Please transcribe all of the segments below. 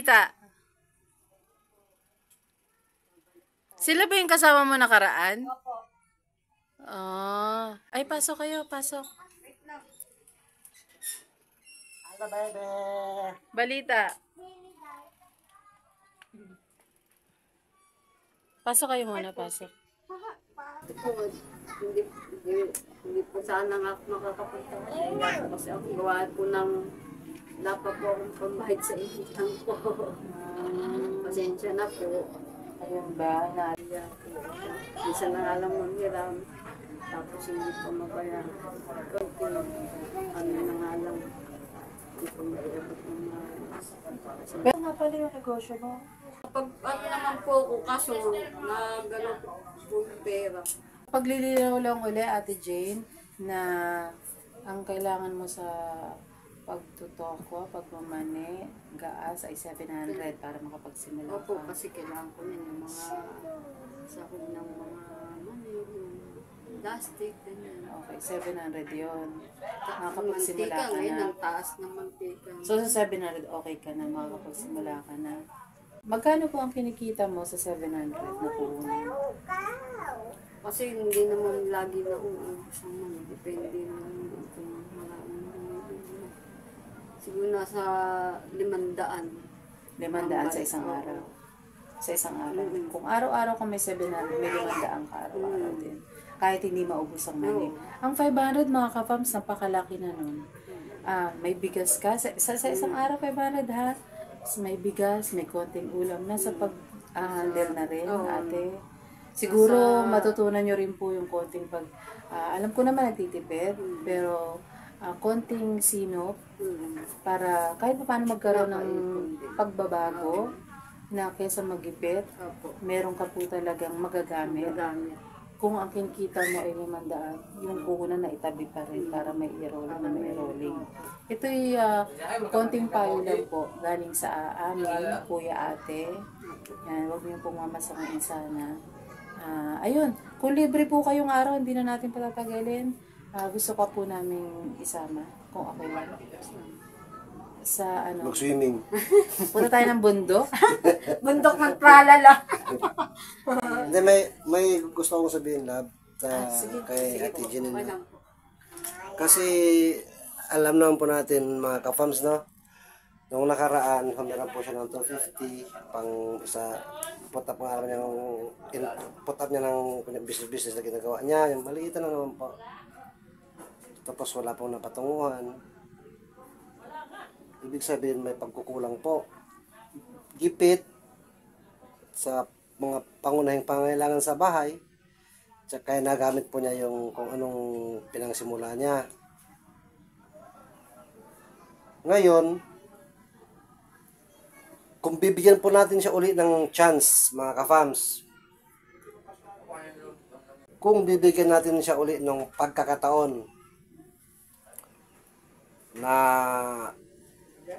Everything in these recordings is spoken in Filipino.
Balita. Sila ba yung kasama mo nakaraan? Opo. Oh. Ay, pasok kayo, pasok. Hello, bebe. Balita. Pasok kayo muna, pasok. Hindi po sana nga ako makakapunta. Kasi ako gawa po ng dapat po akong pambahid sa ihitan ko. Pasensya na po. Ayun ba? Kaya po, minsan na alam mo hiram. Tapos hindi po mabayan. Okay. Ano na nga lang. Hindi po maiabot ng Pero nga pala yung negosyo mo. Pag ano naman po ako, kaso na gano'n po yung pera. Paglilinaw lang uli, Ate Jane, na ang kailangan mo sa pagtutoko, pagmamani, gaas ay 700 para makapagsimula Opo, ka. kasi kailangan ko yun yung mga sakit ng mga mani, yung plastic, ganyan. Okay, 700 yun. Makakapagsimula Mantika, ka ngayon na. ang taas ng mantika. So sa 700, okay ka na, makakapagsimula ka na. Magkano po ang kinikita mo sa 700 na puhunan? Kasi hindi naman lagi na uubos ang mani. Depende naman kung maraming bumibili. Siguro nasa 500. 500 sa isang araw. Sa isang araw. Kung araw-araw ka may 700, may 500 ka araw-araw din. Kahit hindi maubos ang mani. Ang 500 mga ka-fams, napakalaki na nun. May bigas ka. Sa isang araw 500 ha. May bigas, may konting ulam. Nasa pag-handle na rin, ate. Siguro matutunan nyo rin po yung konting alam ko naman nagtitipid, pero konting sinop para kahit pa paano magkaroon ng pagbabago na kaysa magipit, meron ka po talagang magagamit. Kung ang kinikita mo ay 500, yung puhunan na itabi pa rin para may i-rolling na may rolling. Ito'y konting payo lang po galing sa amin, kuya ate. Yan, huwag niyo pong mamasamain sana. Ayun, kung libre po kayong araw, hindi na natin patatagalin. Gusto ko po namin isama, kung okay lang. Sa ano? Mag-swimming. Punta tayo ng bundok. Bundok magpralala. Hindi, may gusto akong sabihin, love, kay Ate Janine. Kasi, alam naman po natin, mga ka-fams, no? Nung nakaraan, humiram po siya ng 250, pang isa, put up niya ng business na ginagawa niya, yung maliit na naman po. Tapos wala pong napatunguhan. Ibig sabihin may pagkukulang po. Gipit sa mga pangunahing pangailangan sa bahay. Tsaka kaya nagamit po niya yung kung anong pinangsimula niya. Ngayon, kung bibigyan po natin siya uli ng chance, mga ka-fams, kung bibigyan natin siya uli ng pagkakataon na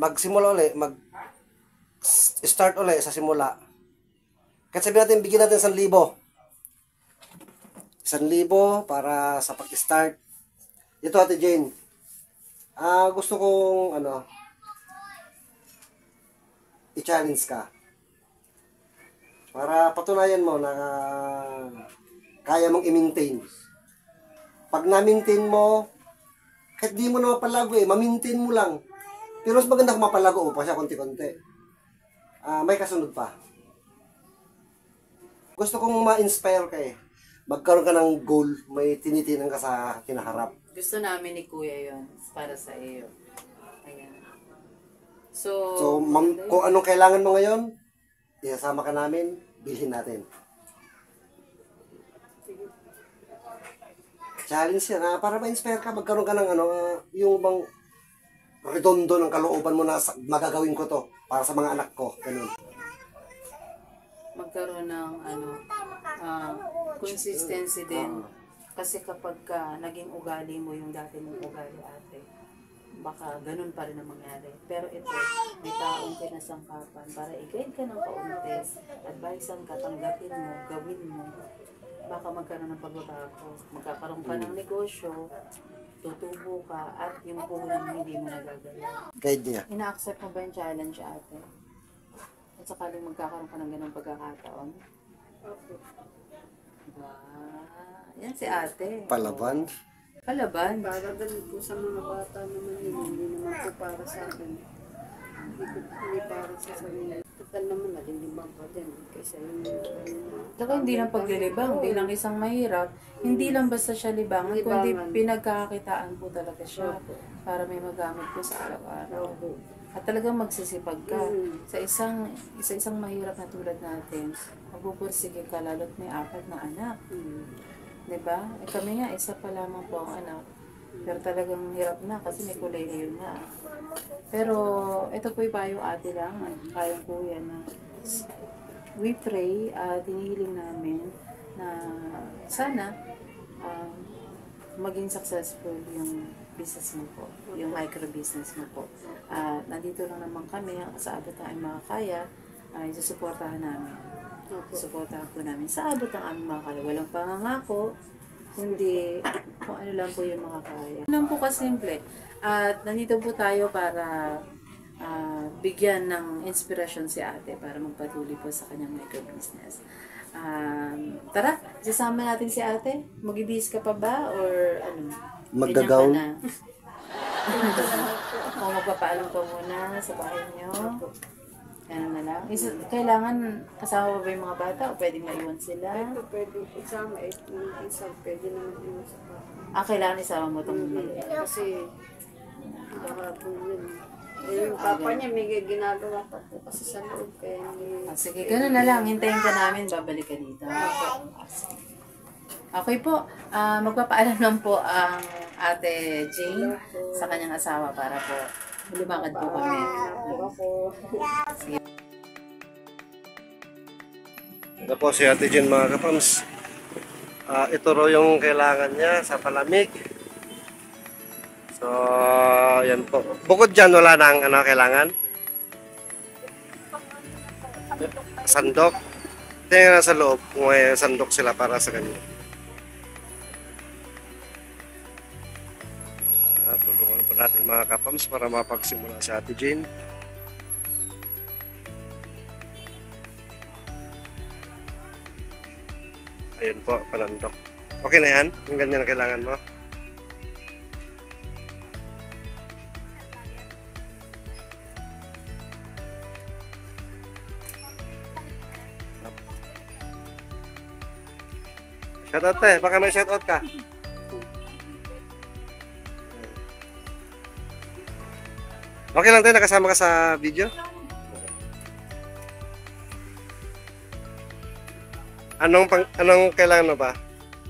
magsimula uli, mag-start uli sa simula. Kahit sabihin natin, bigyan natin 1,000. 1,000 para sa pag-start. Ito, Ate Jane. Gusto kong, i-challenge ka. Para patunayan mo na kaya mong i-maintain. Pag na-maintain mo, kahit di mo na mapalago ma-maintain mo lang. Pero mas maganda kung mapalago mo pa siya konti-konti. May kasunod pa. Gusto kong ma-inspire ka Magkaroon ka ng goal, may tinitinan ka sa kinaharap. Gusto namin ni Kuya yon para sa iyo. Ayan. So Kung anong kailangan mo ngayon, isasama ka namin, bilhin natin. Challenge yan, para ma-inspire ka, magkaroon ka ng yung bang redondo ng kalooban mo na magagawin ko to para sa mga anak ko. Ganun. Magkaroon ng consistency din. Kasi kapag naging ugali mo yung dati mong ugali, ate, baka ganun pa rin ang mangyari. Pero ito, may taong kinasangkapan para i-guide ka ng kaunti, advisean ka, tanggapin mo, gawin mo, baka magkaroon ng pagbabago. Magkakaroon ka ng negosyo, tutubo ka, at yung puhunan mo hindi mo nagagalaw. Guide niya. Ina-accept mo ba yung challenge, ate? sakaling magkakaroon ka ng ganung pagkakataon. Opo. Diba? Yan si ate. Palaban. Palaban. Para din po sa mga bata naman yun, hindi naman po para sa akin. Hindi para sa sarili. Total naman, nalilibang pa din. Kaysa yung... Saka hindi lang paglilibang, hindi lang isang mahirap, hindi lang basta siya libangan, kundi Libangan. pinagkakakitaan po talaga siya Opo. para may magamit po sa araw-araw. Opo. At talagang magsisipag ka. Mm. Sa isang mahirap na tulad natin, magpupursige ka lalo't may 4 na anak. Mm. Diba? Eh kami nga, isa pa lamang po ang anak. Pero talagang hirap na kasi may kulay ngayon na. Pero ito po yung payo ate lang, kayang kuya na we pray at hinihiling namin na sana maging successful yung business mo po, yung micro-business mo po. Nandito lang naman kami, sa abot ng aming makakaya, ay susuportahan namin. Opo. Suportahan po namin sa abot ng aming makakaya. Walang pangangako, hindi kung ano lang po yung makakaya. Ano lang po kasimple. At nandito po tayo para bigyan ng inspirasyon si ate para magpatuloy po sa kanyang micro-business. Tara, sasama natin si ate. Mag-ibis ka pa ba? Or ano? Magdagaon. Ganyan ka na? O magpapaalam ka muna sa bahay niyo? Ano na lang? Kailangan kasama ba yung mga bata o pwedeng maiwan sila? Ito pwede isama, isang pwede naman yung sa Kailangan isama mo itong Kasi baka po yun. Eh, yung papa niya may ginagawa pa po kasi sa loob. Kaya hindi... Sige, gano'n na lang. Hintayin ka namin, babalik ka dito. Okay po, magpapaalam lang po ang ate Jane sa kanyang asawa para po lumakad po kami. Ito po si Ate Jen mga kapams. Ito raw yung kailangan niya sa palamig. So, yan po. Bukod dyan, wala nang kailangan. Sandok. Tingnan na sa loob kung may sandok sila para sa kanya. Tulungan po natin mga kapams para mapagsimula si Ate Jane. Ayun po, palandok. Okay na yan? Yung ganyan na kailangan mo? Shoutout eh, baka may shoutout ka. Okay lang tayo, nakasama ka sa video? Anong kailangan mo ba?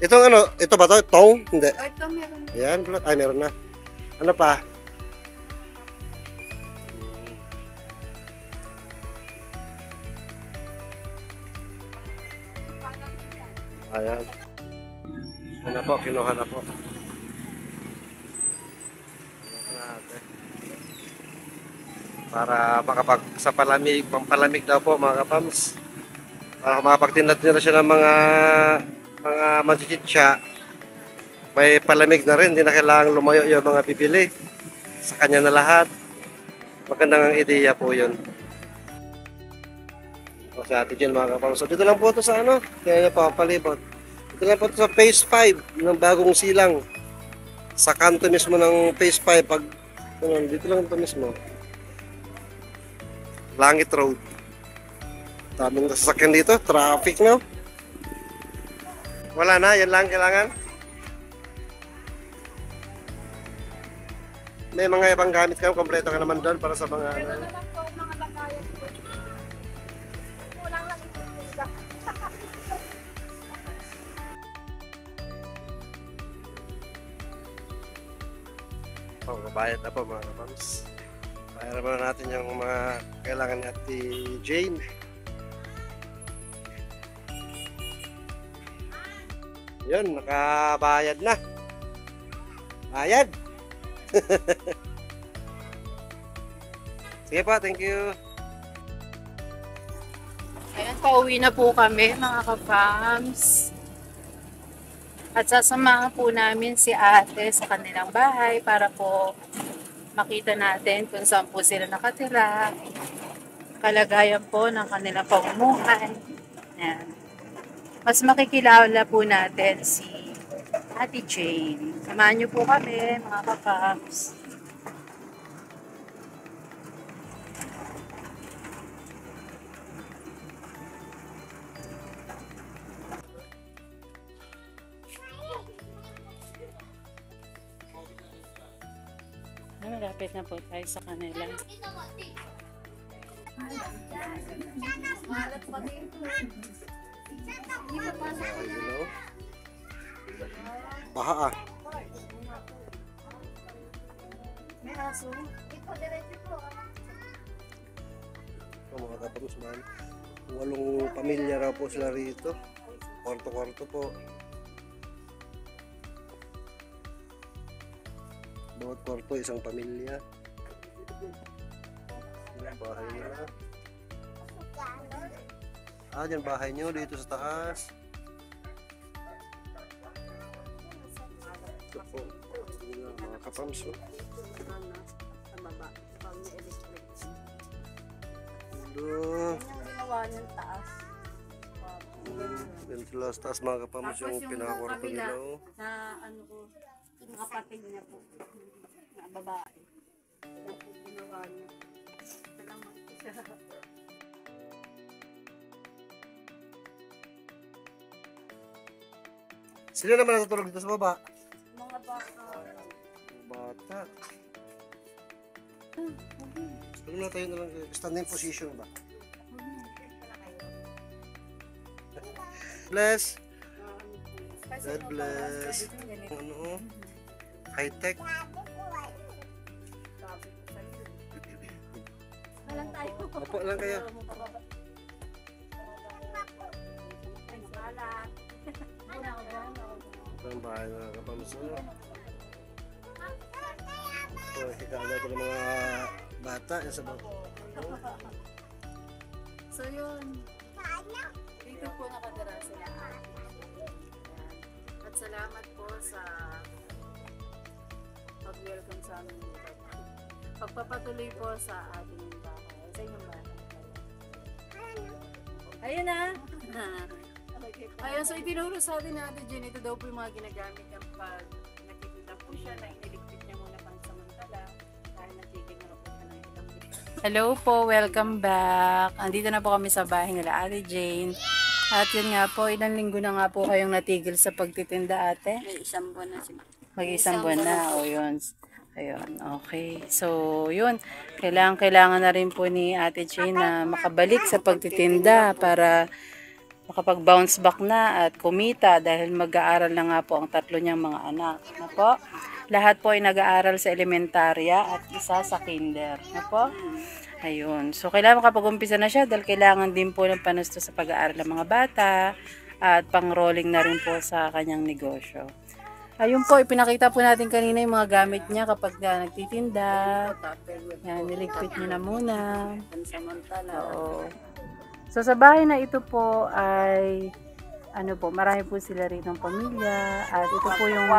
Itong ito ba to? Tong? Hindi. Oh, ito meron. Ayan, ay meron na. Ano pa? Ayan. Ano po, kinuha na po. Para sa palamig, pampalamig daw po mga kapams. Para makapagtinad nila siya ng mga manchichitsa. May palamig na rin, hindi na kailangang lumayo yung mga bibili. Sa kanya na lahat. Magandang ideya po yun. O sa atin dyan mga kapams. So dito lang po ito sa kaya niya pa palibot. Dito lang po ito sa phase 5 ng bagong silang. Sa kanto mismo ng phase 5. Pag, dito lang ito mismo. Langit Road. Daming sasakyan dito, traffic no? Wala na, yan lang kailangan. May mga ibang gamit ka, kompleto ka naman doon para sa mga babayad na po mga kapams. Bayaran muna natin yung mga kailangan ni Ate Jane. Yun, nakabayad na. Bayad! Sige po, thank you. Ayan, pauwi na po kami mga ka-fams. At sasamahan po namin si ate sa kanilang bahay para po makita natin kung saan po sila nakatira. kalagayan po ng kanilang pamumuhay. Ayan. Mas makikilala po natin si Ate Jane. Samahan niyo po kami, mga kapaps. Malapit na po tayo sa kanila. Hello? Baha ah. May aso. Mga kapams man. 8 pamilya raw po sila rito. Kwarto-kwarto po. Bawat kwarto isang pamilya. Yan bahay nila. Yan bahay nyo dito sa taas. Ito po. Mga kapams. Sa baba, pag may electric. Ito. Yung ginawa niyang taas. Yan sila sa taas mga kapams yung pinakakwarto nila. Sa ano ko, yung kapatid niya po, na babae. Yan po ginawa niya. Salamat po siya. Sila naman natutulog dito sa baba. Mga bata. Bata. Sabi na tayo na lang. Standing position ba? Bless. God bless. Ano? High tech. Walang tayo. Apo lang kayo. Ang bahay na kapams. Hikala ito ng mga bata. Yan sa baba. So yun. Dito po nakatira sila. At salamat po sa pag-welcome sa amin dito. Pagpapatuloy po sa ating bahay. Sa inyong bahay. Ayun na. Ayun, so itinuro sa atin na Ate Jen, ito daw po yung mga ginagamit niya pag nakikita po siya na iniligpit niya muna pansamantala dahil natigil na po siya ng ilang bilis. Hello po, welcome back. Andito na po kami sa bahay nila Ate Jane. At yun nga po, ilang linggo na nga po kayong natigil sa pagtitinda ate? May isang buwan na siya. Mag-isang buwan na. O yun. Ayun, okay. So, yun. Kailangan na rin po ni Ate Jane na makabalik sa pagtitinda para makapag-bounce back na at kumita dahil mag-aaral na nga po ang 3 niyang mga anak. Na po? Lahat po ay nag-aaral sa elementarya at isa sa kinder. Na po? Ayun. So, kailangan makapag-umpisa na siya dahil kailangan din po ng panusto sa pag-aaral ng mga bata at pang-rolling na rin po sa kanyang negosyo. Ayun po, ipinakita po natin kanina yung mga gamit niya kapag nagtitinda. Yan, niligpit niya na muna. Pansamantala. Oo. So sa bahay na ito po ay ano po, marami po sila rin ng pamilya at ito po yung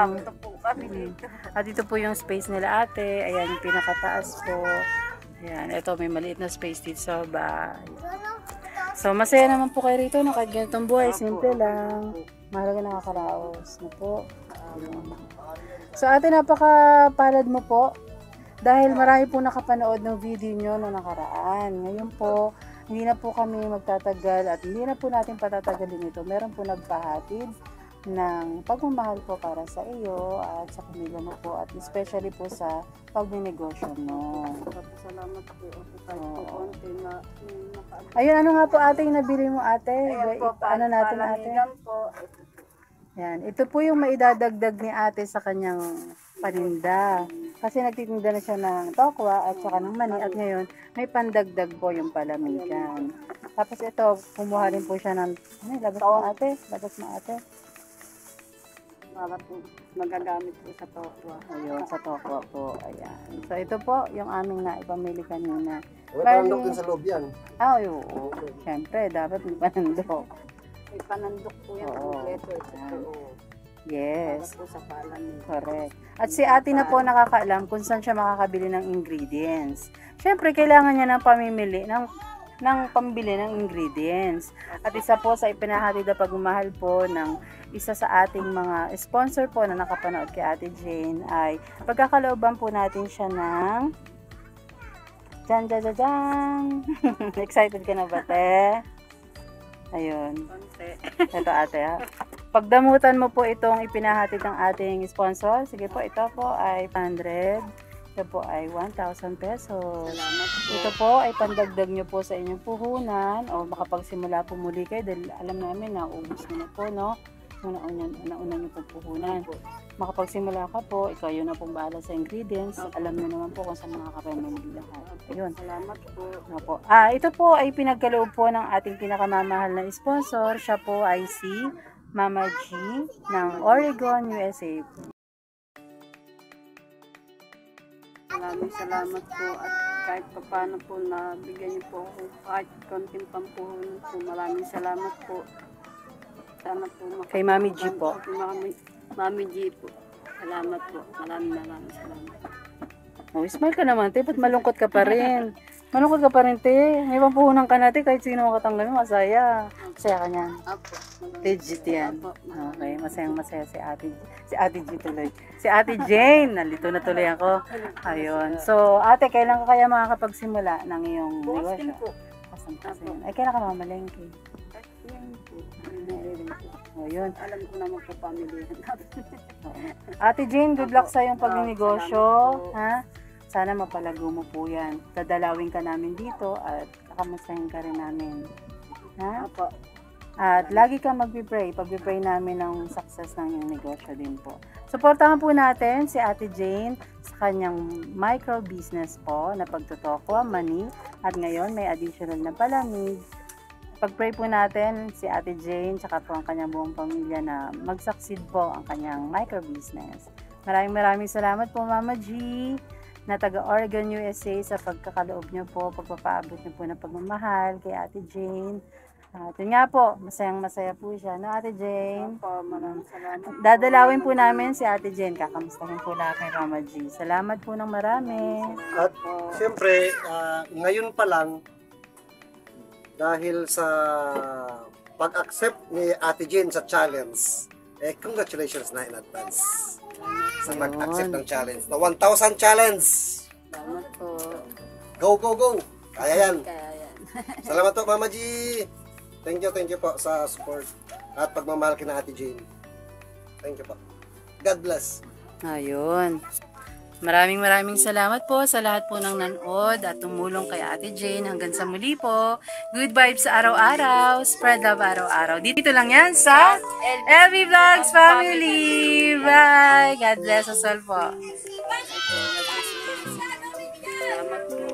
at ito po yung space nila ate. Ayan yung pinakataas po. Ayan, ito may maliit na space dito sa bahay. So masaya naman po kayo rito no, kahit ganitong buhay, simple lang. Mahalaga nakakaraos na po. So ate, napakapalad mo po dahil marami po nakapanood ng video nyo na nakaraan. Ngayon po, hindi na po kami magtatagal at hindi na po natin patatagalin ito. Meron po nagpahatid ng pagmamahal po para sa iyo at sa pamilya mo po at especially po sa pagnenegosyo mo. Salamat po. Konti na Ayun, ano nga po ate yung nabili mo ate? Ano natin ate? po. Yan. Ito po yung maidadagdag ni ate sa kanyang paninda. Kasi nagtitinda na siya ng tokwa at saka ng mani at ngayon may pandagdag po yung palamigan. Tapos ito, kumuha rin po siya ng, labas mo ate? Labas mo ate? Para po magagamit po sa tokwa. Ayun, sa tokwa po. Ayan. So ito po yung aming naipamili kanina. May panandok din sa loob yan. Oo. Siyempre, dapat may panandok. May panandok po yan. Oo. Kompleto. Yes. Para po sa palamin. Correct. At si ate na po nakakaalam kung saan siya makakabili ng ingredients. Siyempre, kailangan niya ng pamimili ng ng pambili ng ingredients. At isa po sa ipinahatid na pagmamahal po ng isa sa ating mga sponsor po na nakapanood kay Ate Jane ay pagkakalooban po natin siya ng jan. Excited ka na ba, te? Ayun. Ito, ate, ha? Pagdamutan mo po itong ipinahatid ng ating sponsor. Sige po, ito po ay 100. Ito po ay 1,000 pesos. Salamat po. Ito po ay pandagdag nyo po sa inyong puhunan o makapagsimula po muli kayo dahil alam namin na ubus nyo na po, no? Nauna nyo po puhunan. Makapagsimula ka po, ikaw yun na pong bahala sa ingredients. Alam nyo naman po kung saan makakapamili lahat. Ayun. Salamat po. Opo. Ito po ay pinagkaloob po ng ating pinakamamahal na sponsor. Siya po ay si Mama G ng Oregon, USA. Maraming salamat po at kahit paano po nabigyan niyo po ako kahit konting pampuhunan po. Maraming salamat po. Sana po Kay Mami G po. Mami G po. Salamat po. Maraming salamat. Oh, smile ka naman, te. Ba't malungkot ka pa rin? Malungkot ka pa rin, te. May pampuhunan ka natin kahit sino makatanggap mo. Masaya. Masaya ka niyan. Apo. Legit yan. Okay, masayang masaya si Ate G tuloy. Si Ate Jane, nalito na tuloy ako. Ayun. So, ate, kailan ka kaya makakapagsimula ng iyong Bukas negosyo? din po. Kasi ay, kailan ka mamalengke? Yan po. O, yun. Alam ko naman po pamilya natin. Ate Jane, good luck sa iyong pagnegosyo. Salamat po. Ha? Sana mapalago mo po yan. Dadalawin ka namin dito at kakamustahin ka rin namin. Ha? Apo. At lagi kang magpipray. Pagpipray namin ng success ng iyong negosyo din po. Suportahan po natin si Ate Jane sa kanyang micro business po na pagtutokwa, mani. At ngayon may additional na palamig. Pag-pray po natin si Ate Jane tsaka po ang kanyang buong pamilya na mag-succeed po ang kanyang micro business. Maraming salamat po Mama G na taga Oregon, USA sa pagkakaloob niyo po, pagpapaabot niyo po ng pagmamahal kay Ate Jane. At yun nga po, masayang-masaya po siya, no Ate Jane? Apo. Maraming salamat. Dadalawin po namin si Ate Jane, kakamustahin po lahat kay Mama G. Salamat po ng marami. At siyempre, ngayon pa lang, dahil sa pag-accept ni Ate Jane sa challenge, congratulations na in advance sa mag-accept ng challenge. Na 1,000 challenge! Salamat po. Go! Kaya yan. Kaya yan. Salamat po, Mama G! Thank you po sa support at pagmamahal kina Ate Jane. Thank you po. God bless. Ayun. Maraming salamat po sa lahat po ng nanood at tumulong kay Ate Jane. Hanggang sa muli po. Good vibes sa araw-araw. Spread love araw-araw. Dito lang yan sa LV Vlogs Family. Bye! God bless us all po. Salamat po.